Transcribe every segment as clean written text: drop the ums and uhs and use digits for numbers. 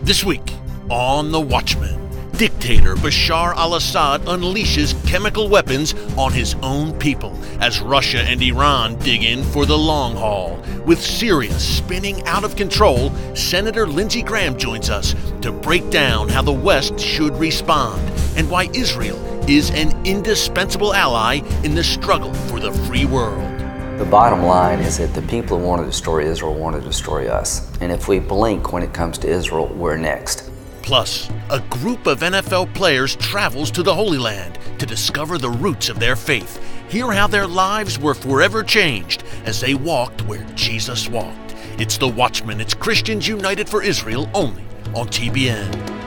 This week on The Watchman, dictator Bashar al-Assad unleashes chemical weapons on his own people as Russia and Iran dig in for the long haul. With Syria spinning out of control, Senator Lindsey Graham joins us to break down how the West should respond and why Israel is an indispensable ally in the struggle for the free world. The bottom line is that the people who want to destroy Israel want to destroy us. And if we blink when it comes to Israel, we're next. Plus, a group of NFL players travels to the Holy Land to discover the roots of their faith. Hear how their lives were forever changed as they walked where Jesus walked. It's The Watchman. It's Christians United for Israel, only on TBN.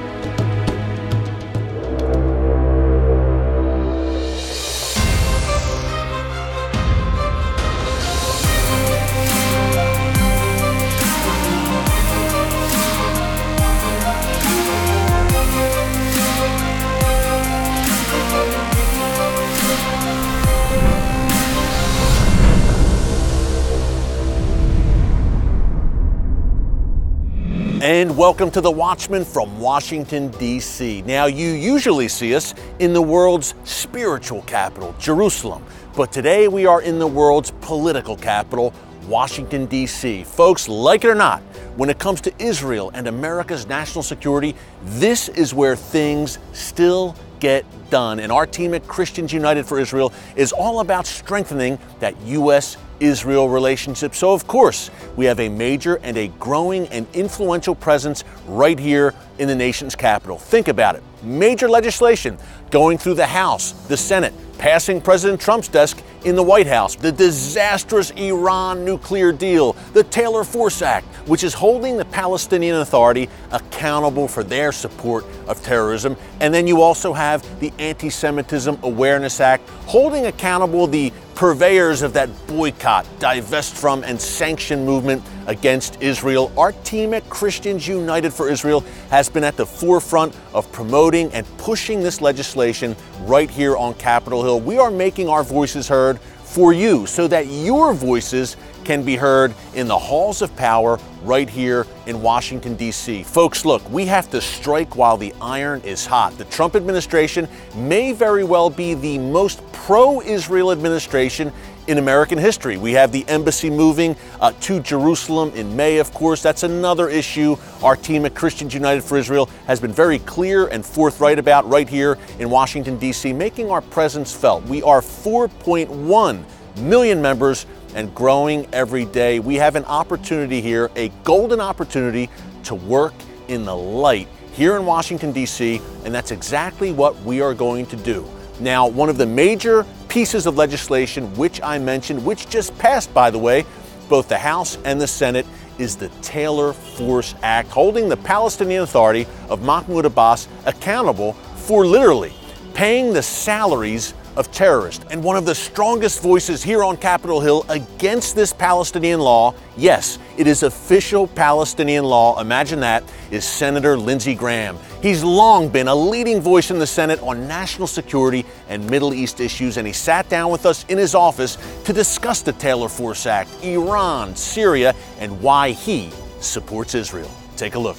And welcome to The Watchman from Washington, D.C. Now, you usually see us in the world's spiritual capital, Jerusalem. But today we are in the world's political capital, Washington, D.C. Folks, like it or not, when it comes to Israel and America's national security, this is where things still get done. And our team at Christians United for Israel is all about strengthening that U.S.-Israel relationship. So, of course, we have a major and a growing and influential presence right here in the nation's capital. Think about it. Major legislation going through the House, the Senate, passing President Trump's desk in the White House, the disastrous Iran nuclear deal, the Taylor Force Act, which is holding the Palestinian Authority accountable for their support of terrorism. And then you also have the Anti-Semitism Awareness Act, holding accountable the purveyors of that boycott, divest from, and sanction movement against Israel. Our team at Christians United for Israel has been at the forefront of promoting and pushing this legislation right here on Capitol Hill. We are making our voices heard for you so that your voices can be heard in the halls of power right here in Washington, D.C. Folks, look, we have to strike while the iron is hot. The Trump administration may very well be the most pro-Israel administration in American history. We have the embassy moving to Jerusalem in May, of course. That's another issue our team at Christians United for Israel has been very clear and forthright about right here in Washington, D.C., making our presence felt. We are 4.1 million members and growing every day. We have an opportunity here, a golden opportunity to work in the light here in Washington, D.C., and that's exactly what we are going to do. Now, one of the major pieces of legislation which I mentioned, which just passed, by the way, both the House and the Senate, is the Taylor Force Act, holding the Palestinian Authority of Mahmoud Abbas accountable for literally paying the salaries of terrorists. And one of the strongest voices here on Capitol Hill against this Palestinian law, yes, it is official Palestinian law, imagine that, is Senator Lindsey Graham. He's long been a leading voice in the Senate on national security and Middle East issues, and he sat down with us in his office to discuss the Taylor Force Act, Iran, Syria, and why he supports Israel. Take a look.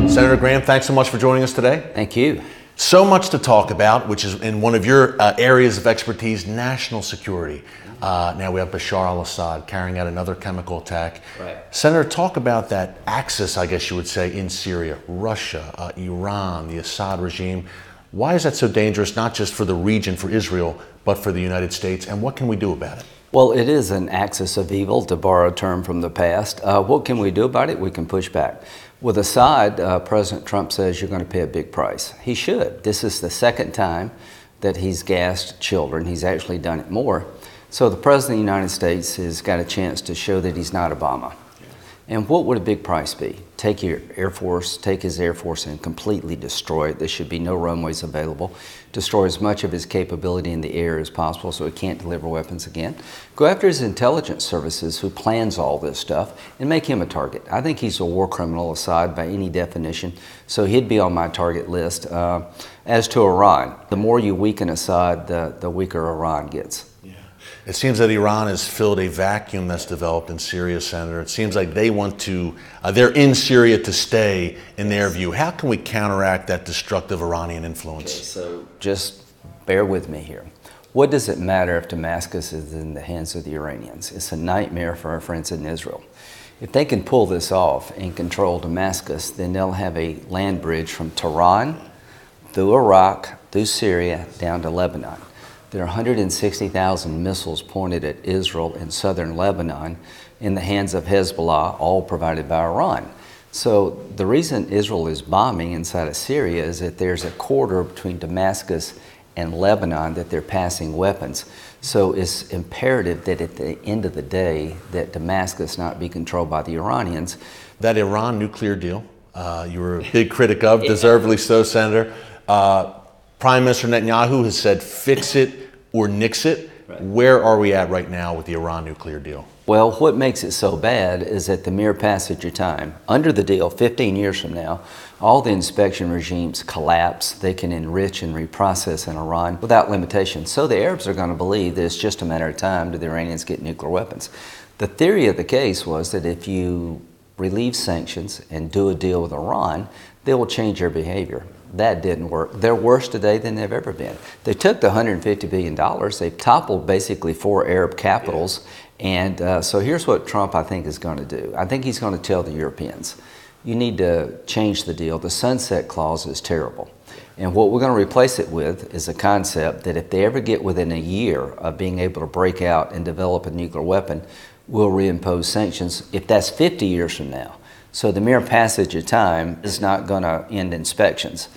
Senator Graham, thanks so much for joining us today. Thank you. So much to talk about, which is in one of your areas of expertise, national security. Now we have Bashar al-Assad carrying out another chemical attack. Right. Senator, talk about that axis, I guess you would say, in Syria, Russia, Iran, the Assad regime. Why is that so dangerous, not just for the region, for Israel, but for the United States? And what can we do about it? Well, it is an axis of evil, to borrow a term from the past. What can we do about it? We can push back. With Assad, President Trump says you're going to pay a big price. He should. This is the second time that he's gassed children. He's actually done it more. So the President of the United States has got a chance to show that he's not Obama. And what would a big price be? Take your Air Force, take his Air Force and completely destroy it. There should be no runways available. Destroy as much of his capability in the air as possible so he can't deliver weapons again. Go after his intelligence services who plans all this stuff and make him a target. I think he's a war criminal, Assad, by any definition, so he'd be on my target list. As to Iran, the more you weaken Assad, the weaker Iran gets. Yeah. It seems that Iran has filled a vacuum that's developed in Syria, Senator. It seems like they want to, they're in Syria to stay, in their view. How can we counteract that destructive Iranian influence? Okay, so just bear with me here. What does it matter if Damascus is in the hands of the Iranians? It's a nightmare for our friends in Israel. If they can pull this off and control Damascus, then they'll have a land bridge from Tehran, through Iraq, through Syria, down to Lebanon. There are 160,000 missiles pointed at Israel in southern Lebanon in the hands of Hezbollah, all provided by Iran. So the reason Israel is bombing inside of Syria is that there's a corridor between Damascus and Lebanon that they're passing weapons. So it's imperative that at the end of the day that Damascus not be controlled by the Iranians. That Iran nuclear deal, you were a big critic of, deservedly so, Senator. Prime Minister Netanyahu has said fix it or nix it. Right. Where are we at right now with the Iran nuclear deal? Well, what makes it so bad is that the mere passage of time, under the deal, 15 years from now, all the inspection regimes collapse. They can enrich and reprocess in Iran without limitation. So the Arabs are going to believe that it's just a matter of time till the Iranians get nuclear weapons. The theory of the case was that if you relieve sanctions and do a deal with Iran, they will change their behavior. That didn't work. They're worse today than they've ever been. They took the $150 billion. They've toppled basically 4 Arab capitals. And so here's what Trump, I think, is going to do. I think he's going to tell the Europeans, you need to change the deal. The sunset clause is terrible. And what we're going to replace it with is a concept that if they ever get within a year of being able to break out and develop a nuclear weapon, we'll reimpose sanctions if that's 50 years from now. So the mere passage of time is not going to end inspections.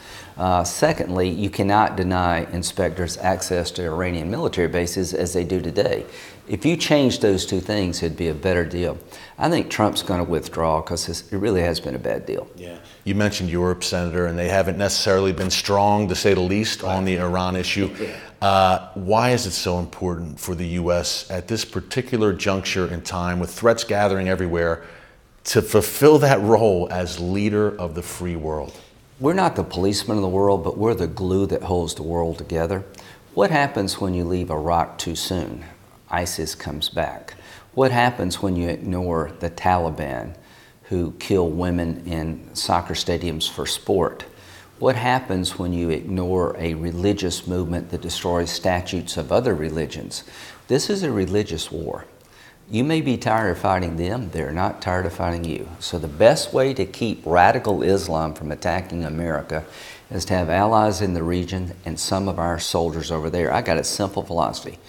Secondly, you cannot deny inspectors access to Iranian military bases as they do today. If you change those two things, it'd be a better deal. I think Trump's going to withdraw because it really has been a bad deal. Yeah. You mentioned Europe, Senator, and they haven't necessarily been strong, to say the least, on the Iran issue. Why is it so important for the U.S. at this particular juncture in time, with threats gathering everywhere, to fulfill that role as leader of the free world? We're not the policemen of the world, but we're the glue that holds the world together. What happens when you leave Iraq too soon? ISIS comes back. What happens when you ignore the Taliban, who kill women in soccer stadiums for sport? What happens when you ignore a religious movement that destroys statutes of other religions? This is a religious war. You may be tired of fighting them, they're not tired of fighting you. So the best way to keep radical Islam from attacking America is to have allies in the region and some of our soldiers over there. I got a simple philosophy.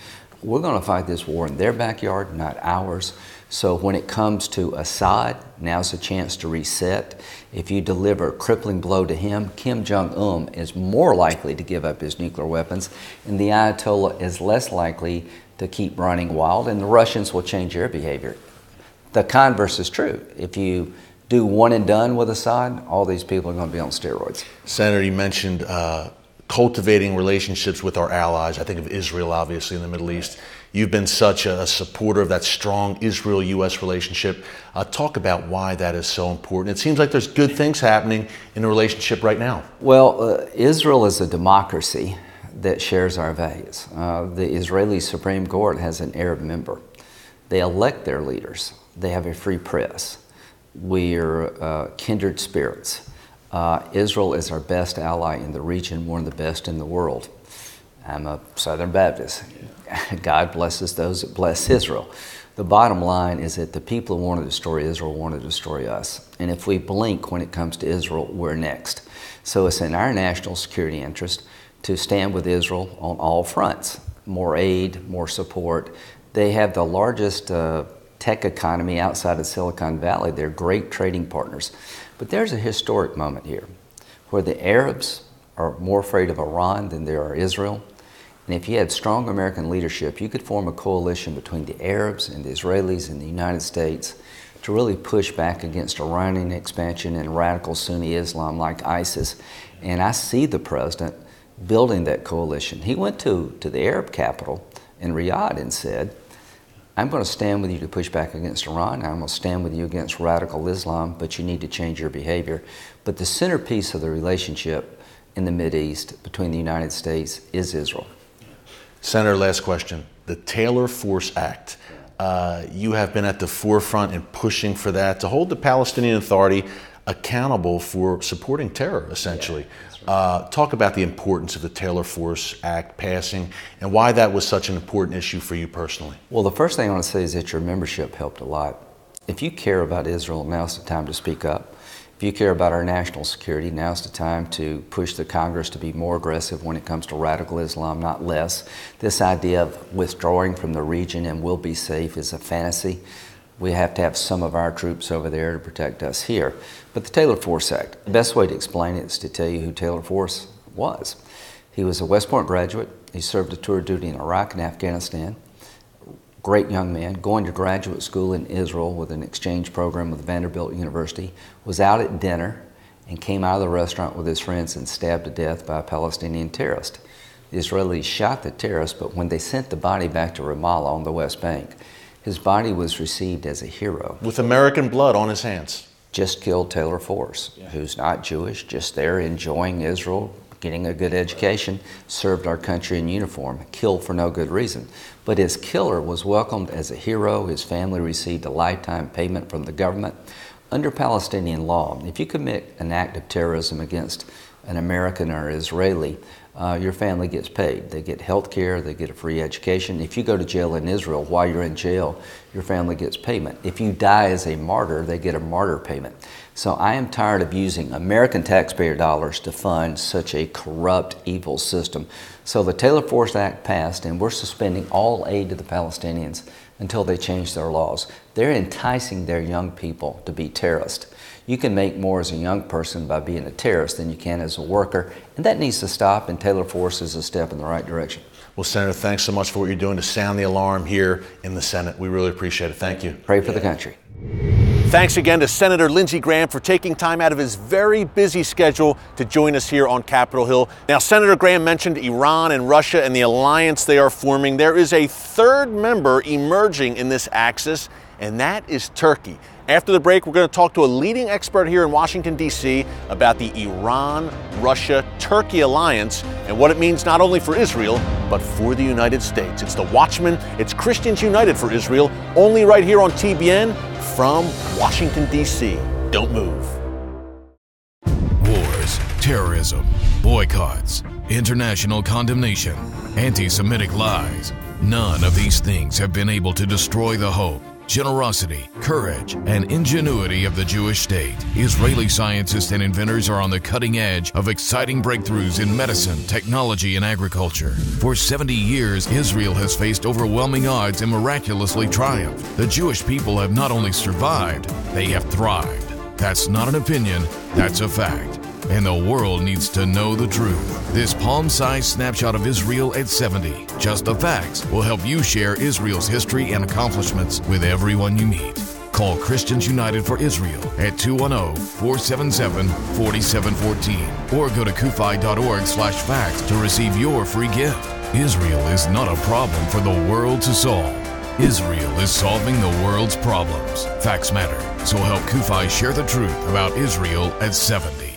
We're going to fight this war in their backyard, not ours. So when it comes to Assad, now's a chance to reset. If you deliver a crippling blow to him, Kim Jong-un is more likely to give up his nuclear weapons, and the Ayatollah is less likely to keep running wild, and the Russians will change their behavior. The converse is true. If you do one and done with Assad, all these people are going to be on steroids. Senator, you mentioned cultivating relationships with our allies. I think of Israel, obviously, in the Middle East. You've been such a supporter of that strong Israel-U.S. relationship. Talk about why that is so important. It seems like there's good things happening in the relationship right now. Well, Israel is a democracy that shares our values. The Israeli Supreme Court has an Arab member. They elect their leaders. They have a free press. We're kindred spirits. Israel is our best ally in the region, one of the best in the world. I'm a Southern Baptist. God blesses those that bless Israel. The bottom line is that the people who want to destroy Israel want to destroy us. And if we blink when it comes to Israel, we're next. So it's in our national security interest to stand with Israel on all fronts. More aid, more support. They have the largest tech economy outside of Silicon Valley. They're great trading partners. But there's a historic moment here where the Arabs are more afraid of Iran than they are Israel. And if you had strong American leadership, you could form a coalition between the Arabs and the Israelis and the United States to really push back against Iranian expansion and radical Sunni Islam like ISIS. And I see the president building that coalition. He went to the Arab capital in Riyadh and said, I'm going to stand with you to push back against Iran. I'm going to stand with you against radical Islam, but you need to change your behavior. But the centerpiece of the relationship in the Mideast between the United States is Israel. Senator, last question. the Taylor Force Act. You have been at the forefront in pushing for that, to hold the Palestinian Authority accountable for supporting terror, essentially. Yeah, right. Talk about the importance of the Taylor Force Act passing and why that was such an important issue for you personally. Well, the first thing I want to say is that your membership helped a lot. If you care about Israel, now's the time to speak up. If you care about our national security, now's the time to push the Congress to be more aggressive when it comes to radical Islam, not less. This idea of withdrawing from the region and we'll be safe is a fantasy. We have to have some of our troops over there to protect us here. But the Taylor Force Act, the best way to explain it is to tell you who Taylor Force was. He was a West Point graduate. He served a tour of duty in Iraq and Afghanistan. Great young man, going to graduate school in Israel with an exchange program with Vanderbilt University, was out at dinner and came out of the restaurant with his friends and stabbed to death by a Palestinian terrorist. The Israelis shot the terrorist, but when they sent the body back to Ramallah on the West Bank, his body was received as a hero. With American blood on his hands. Just killed Taylor Force, who's not Jewish, just there enjoying Israel, getting a good education, served our country in uniform, killed for no good reason. But his killer was welcomed as a hero. His family received a lifetime payment from the government. Under Palestinian law, if you commit an act of terrorism against an American or Israeli, your family gets paid. They get health care, they get a free education. If you go to jail in Israel, while you're in jail, your family gets payment. If you die as a martyr, they get a martyr payment. So I am tired of using American taxpayer dollars to fund such a corrupt, evil system. So the Taylor Force Act passed, and we're suspending all aid to the Palestinians until they change their laws. They're enticing their young people to be terrorists. You can make more as a young person by being a terrorist than you can as a worker, and that needs to stop, and Taylor Force is a step in the right direction. Well, Senator, thanks so much for what you're doing to sound the alarm here in the Senate. We really appreciate it. Thank you. Pray for the country. Thanks again to Senator Lindsey Graham for taking time out of his very busy schedule to join us here on Capitol Hill. Now, Senator Graham mentioned Iran and Russia and the alliance they are forming. There is a third member emerging in this axis, and that is Turkey. After the break, we're going to talk to a leading expert here in Washington, D.C. about the Iran-Russia-Turkey alliance and what it means not only for Israel, but for the United States. It's the Watchman. It's Christians United for Israel, only right here on TBN from Washington, D.C. Don't move. Wars, terrorism, boycotts, international condemnation, anti-Semitic lies. None of these things have been able to destroy the hope, generosity, courage, and ingenuity of the Jewish state. Israeli scientists and inventors are on the cutting edge of exciting breakthroughs in medicine, technology, and agriculture. For 70 years, Israel has faced overwhelming odds and miraculously triumphed. The Jewish people have not only survived, they have thrived. That's not an opinion, that's a fact. And the world needs to know the truth. This palm-sized snapshot of Israel at 70, Just the Facts, will help you share Israel's history and accomplishments with everyone you meet. Call Christians United for Israel at 210-477-4714 or go to kufi.org/facts to receive your free gift. Israel is not a problem for the world to solve. Israel is solving the world's problems. Facts matter. So help Kufi share the truth about Israel at 70.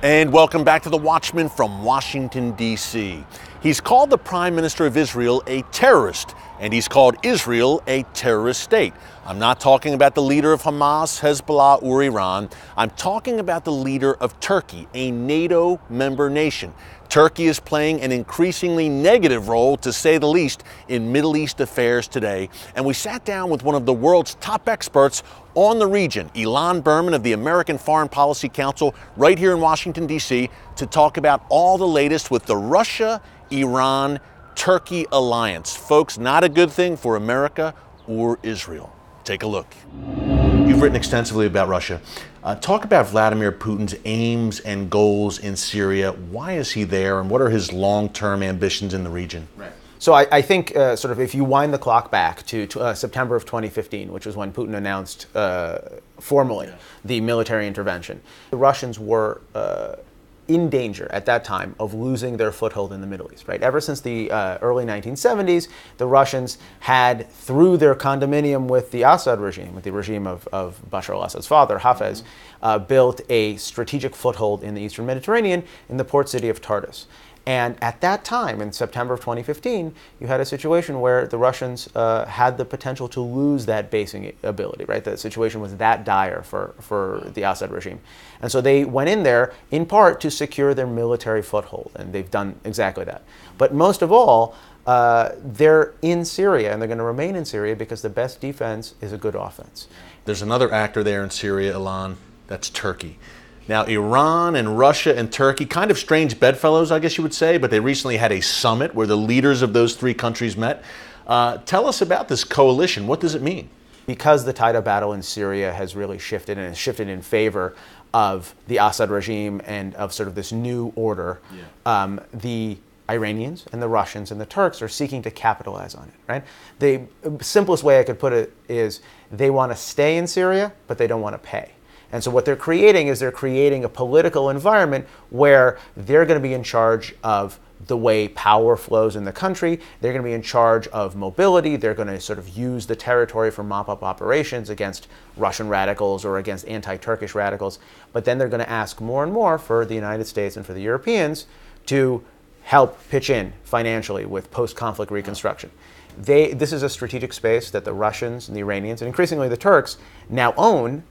And welcome back to the Watchman from Washington, D.C. He's called the Prime Minister of Israel a terrorist, and he's called Israel a terrorist state. I'm not talking about the leader of Hamas, Hezbollah, or Iran. I'm talking about the leader of Turkey, a NATO member nation. Turkey is playing an increasingly negative role, to say the least, in Middle East affairs today. And we sat down with one of the world's top experts on the region, Ilan Berman of the American Foreign Policy Council, right here in Washington, D.C., to talk about all the latest with the Russia-Iran-Turkey alliance. Folks, not a good thing for America or Israel. Take a look. You've written extensively about Russia. Talk about Vladimir Putin's aims and goals in Syria. Why is he there, and what are his long-term ambitions in the region? Right. So I think sort of if you wind the clock back to September of 2015, which was when Putin announced formally the military intervention, the Russians were in danger at that time of losing their foothold in the Middle East, right? Ever since the early 1970s, the Russians had, through their condominium with the Assad regime, with the regime of Bashar al-Assad's father, Hafez, built a strategic foothold in the Eastern Mediterranean in the port city of Tartus. And at that time, in September of 2015, you had a situation where the Russians had the potential to lose that basing ability, right? The situation was that dire for the Assad regime. And so they went in there, in part, to secure their military foothold, and they've done exactly that. But most of all, they're in Syria, and they're going to remain in Syria because the best defense is a good offense. There's another actor there in Syria, Ilan, that's Turkey. Now, Iran and Russia and Turkey, kind of strange bedfellows, I guess you would say, but they recently had a summit where the leaders of those three countries met. Tell us about this coalition. What does it mean? Because the tide of battle in Syria has really shifted, and it's shifted in favor of the Assad regime and of sort of this new order, the Iranians and the Russians and the Turks are seeking to capitalize on it, right? The simplest way I could put it is they want to stay in Syria, but they don't want to pay. And so what they're creating is they're creating a political environment where they're going to be in charge of the way power flows in the country. They're going to be in charge of mobility. They're going to sort of use the territory for mop-up operations against Russian radicals or against anti-Turkish radicals. But then they're going to ask more and more for the United States and for the Europeans to help pitch in financially with post-conflict reconstruction. This is a strategic space that the Russians and the Iranians and increasingly the Turks now own,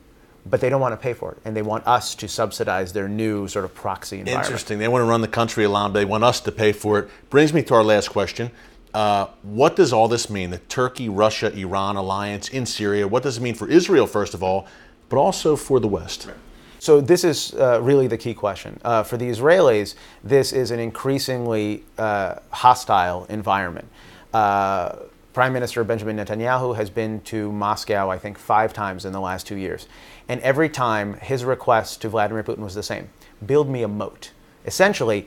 but they don't want to pay for it, and they want us to subsidize their new sort of proxy environment. Interesting. They want to run the country along, but they want us to pay for it. Brings me to our last question. What does all this mean, the Turkey, Russia, Iran alliance in Syria? What does it mean for Israel, first of all, but also for the West? So this is really the key question. For the Israelis, this is an increasingly hostile environment. Prime Minister Benjamin Netanyahu has been to Moscow, I think, 5 times in the last 2 years. And every time, his request to Vladimir Putin was the same. Build me a moat. Essentially,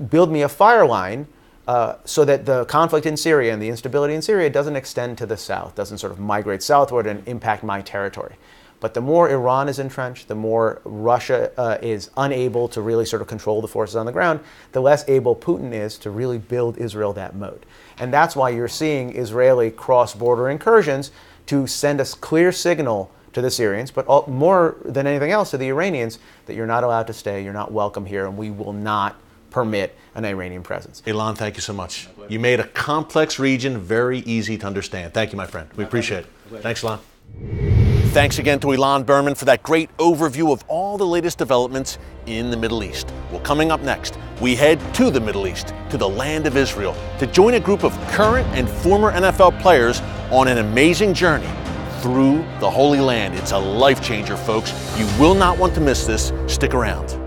build me a fire line so that the conflict in Syria and the instability in Syria doesn't extend to the south, doesn't sort of migrate southward and impact my territory. But the more Iran is entrenched, the more Russia is unable to really sort of control the forces on the ground, the less able Putin is to really build Israel that moat. And that's why you're seeing Israeli cross-border incursions to send a clear signal to the Syrians, but more than anything else to the Iranians, that you're not allowed to stay, you're not welcome here, and we will not permit an Iranian presence. Ilan, thank you so much. You made a complex region very easy to understand. Thank you, my friend. We appreciate it. Thanks, Ilan. Thanks again to Ilan Berman for that great overview of all the latest developments in the Middle East. Well, coming up next, we head to the Middle East, to the land of Israel, to join a group of current and former NFL players on an amazing journey through the Holy Land. It's a life changer, folks. You will not want to miss this. Stick around.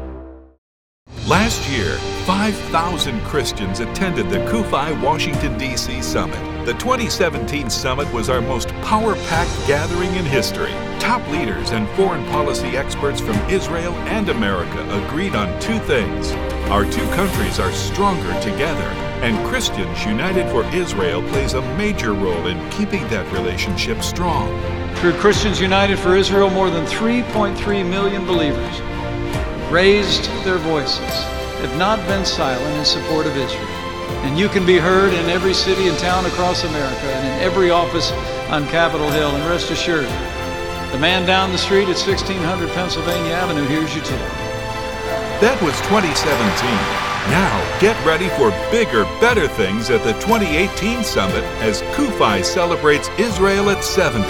Last year, 5,000 Christians attended the CUFI Washington, D.C. Summit. The 2017 summit was our most power-packed gathering in history. Top leaders and foreign policy experts from Israel and America agreed on 2 things. Our 2 countries are stronger together, and Christians United for Israel plays a major role in keeping that relationship strong. Through Christians United for Israel, more than 3.3 million believers raised their voices, have not been silent in support of Israel. And you can be heard in every city and town across America and in every office on Capitol Hill. And rest assured, the man down the street at 1600 Pennsylvania Avenue hears you too. That was 2017. Now get ready for bigger, better things at the 2018 summit as CUFI celebrates Israel at 70.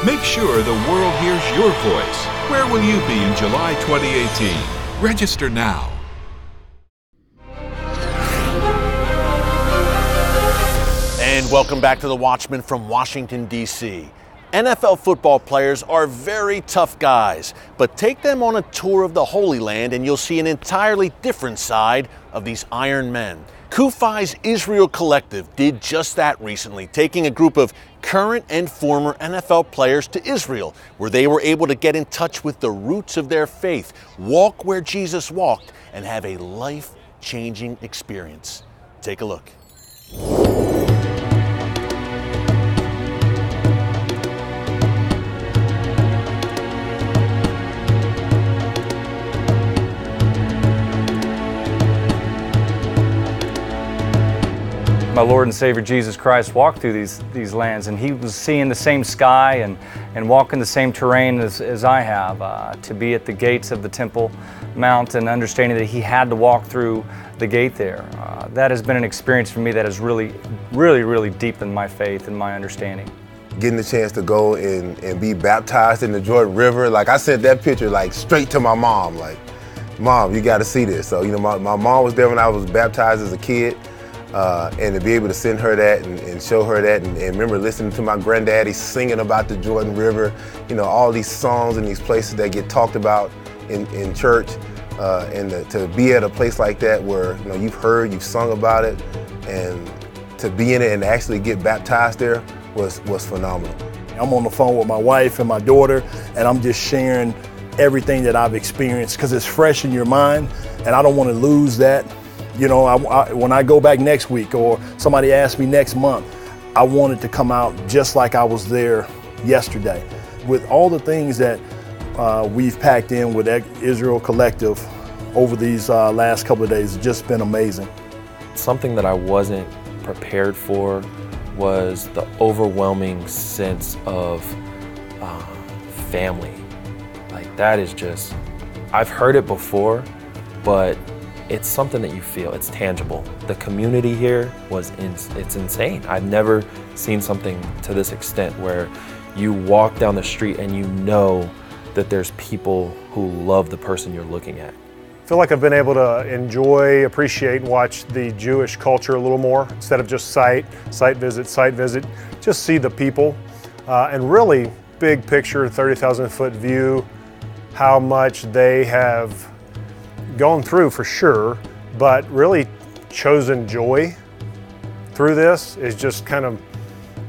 Make sure the world hears your voice. Where will you be in July 2018? Register now. And welcome back to the Watchman from Washington, D.C. NFL football players are very tough guys, but take them on a tour of the Holy Land and you'll see an entirely different side of these Iron Men. CUFI's Israel Collective did just that recently, taking a group of current and former NFL players to Israel, where they were able to get in touch with the roots of their faith, walk where Jesus walked, and have a life-changing experience. Take a look. my Lord and Savior Jesus Christ walked through these lands, and he was seeing the same sky and walking the same terrain as I have, to be at the gates of the Temple Mount and understanding that he had to walk through the gate there. That has been an experience for me that has really deepened my faith and my understanding. Getting the chance to go and be baptized in the Jordan River, like I sent that picture like straight to my mom, like, Mom, you got to see this. So, you know, my mom was there when I was baptized as a kid, and to be able to send her that and show her that, and remember listening to my granddaddy singing about the Jordan River, you know, all these songs and these places that get talked about in church, and to be at a place like that where, you know, you've sung about it, and to be in it and actually get baptized there was phenomenal. I'm on the phone with my wife and my daughter, and I'm just sharing everything that I've experienced because it's fresh in your mind, and I don't want to lose that. You know, when I go back next week or somebody asks me next month, I want it to come out just like I was there yesterday. With all the things that we've packed in with Israel Collective over these last couple of days, it's just been amazing. Something that I wasn't prepared for was the overwhelming sense of family. Like, that is just, I've heard it before, but it's something that you feel, it's tangible. The community here it's insane. I've never seen something to this extent where you walk down the street and you know that there's people who love the person you're looking at. I feel like I've been able to enjoy, appreciate, and watch the Jewish culture a little more instead of just site visit, just see the people, and really big picture, 30,000-foot view, how much they have gone through for sure, but really chosen joy through this is just kind of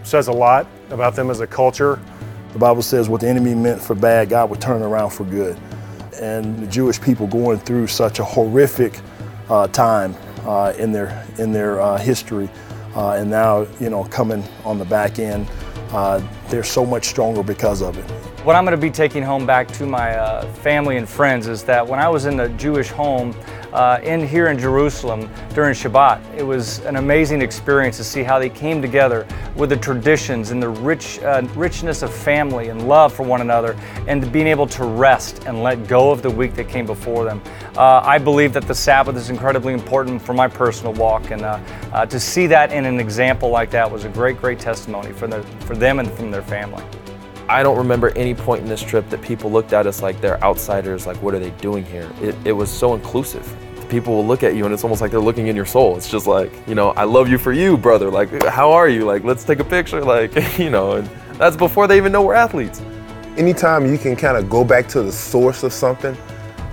says a lot about them as a culture. The Bible says what the enemy meant for bad, God would turn around for good. And the Jewish people going through such a horrific time in their history, and now, you know, coming on the back end, they're so much stronger because of it. What I'm going to be taking home back to my family and friends is that when I was in the Jewish home here in Jerusalem during Shabbat, it was an amazing experience to see how they came together with the traditions and the richness of family and love for one another, and being able to rest and let go of the week that came before them. I believe that the Sabbath is incredibly important for my personal walk, and to see that in an example like that was a great testimony for them and from their family. I don't remember any point in this trip that people looked at us like they're outsiders, like, what are they doing here? It was so inclusive. People will look at you and it's almost like they're looking in your soul. It's just like, you know, I love you for you, brother. Like, how are you? Like, let's take a picture. Like, you know, and that's before they even know we're athletes. Anytime you can kind of go back to the source of something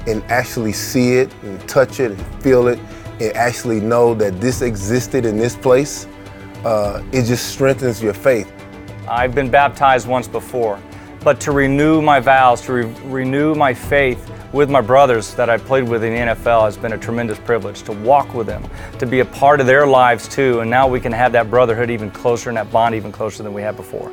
and actually see it and touch it and feel it and actually know that this existed in this place, it just strengthens your faith. I've been baptized once before, but to renew my vows, to renew my faith with my brothers that I played with in the NFL has been a tremendous privilege, to walk with them, to be a part of their lives too, and now we can have that brotherhood even closer and that bond even closer than we had before.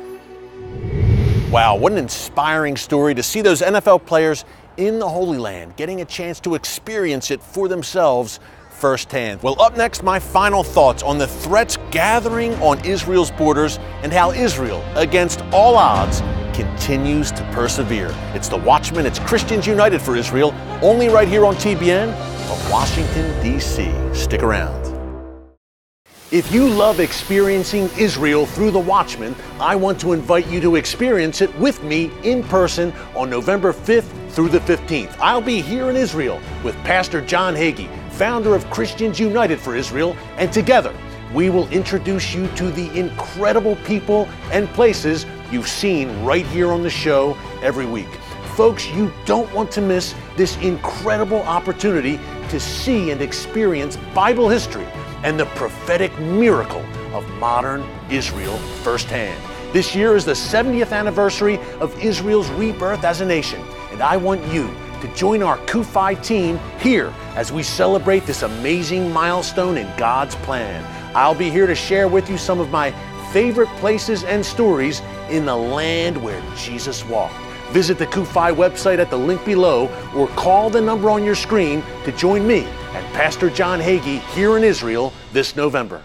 Wow, what an inspiring story to see those NFL players in the Holy Land, getting a chance to experience it for themselves firsthand. Well, up next, my final thoughts on the threats gathering on Israel's borders and how Israel, against all odds, continues to persevere. It's the Watchman, it's Christians United for Israel, only right here on TBN from Washington, D.C. Stick around. If you love experiencing Israel through the Watchman, I want to invite you to experience it with me in person on November 5th through the 15th. I'll be here in Israel with Pastor John Hagee, founder of Christians United for Israel, and together we will introduce you to the incredible people and places you've seen right here on the show every week. Folks, you don't want to miss this incredible opportunity to see and experience Bible history and the prophetic miracle of modern Israel firsthand. This year is the 70th anniversary of Israel's rebirth as a nation, and I want you to join our CUFI team here as we celebrate this amazing milestone in God's plan. I'll be here to share with you some of my favorite places and stories in the land where Jesus walked. Visit the CUFI website at the link below or call the number on your screen to join me and Pastor John Hagee here in Israel this November.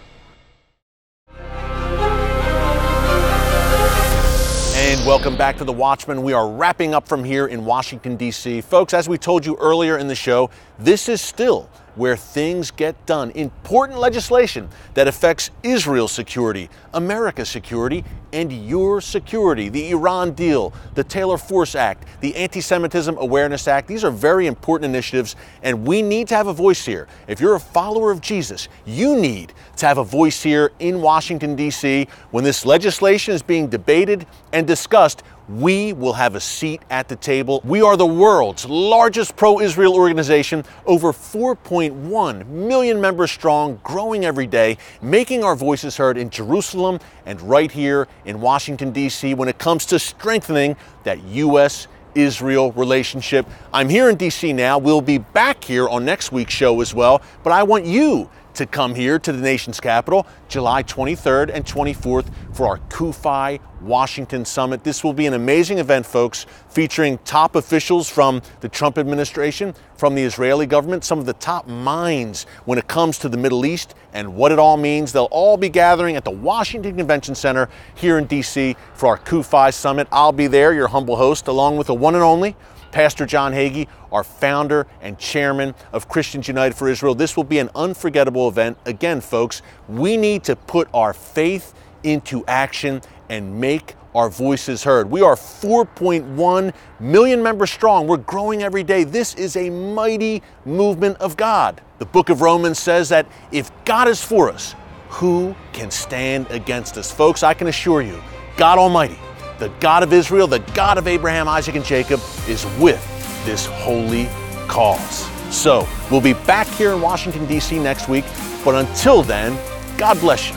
And welcome back to the Watchman. We are wrapping up from here in Washington, D.C. Folks, as we told you earlier in the show, this is still where things get done. Important legislation that affects Israel's security, America's security, and your security. The Iran deal, the Taylor Force Act, the Anti-Semitism Awareness Act. These are very important initiatives, and we need to have a voice here. If you're a follower of Jesus, you need to have a voice here in Washington, D.C. When this legislation is being debated and discussed, we will have a seat at the table. We are the world's largest pro-Israel organization, over 4.1 million members strong, growing every day, making our voices heard in Jerusalem and right here in Washington, D.C. when it comes to strengthening that U.S.-Israel relationship. I'm here in D.C. now. We'll be back here on next week's show as well, but I want you to come here to the nation's capital July 23rd and 24th for our CUFI Washington Summit. This will be an amazing event, folks, featuring top officials from the Trump administration, from the Israeli government, some of the top minds when it comes to the Middle East and what it all means. They'll all be gathering at the Washington Convention Center here in D.C. for our CUFI Summit. I'll be there, your humble host, along with the one and only Pastor John Hagee, our founder and chairman of Christians United for Israel. This will be an unforgettable event. Again, folks, we need to put our faith into action and make our voices heard. We are 4.1 million members strong. We're growing every day. This is a mighty movement of God. The book of Romans says that if God is for us, who can stand against us? Folks, I can assure you, God Almighty, the God of Israel, the God of Abraham, Isaac, and Jacob, is with this holy cause. So, we'll be back here in Washington, D.C. next week. But until then, God bless you.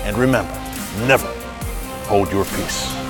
And remember, never hold your peace.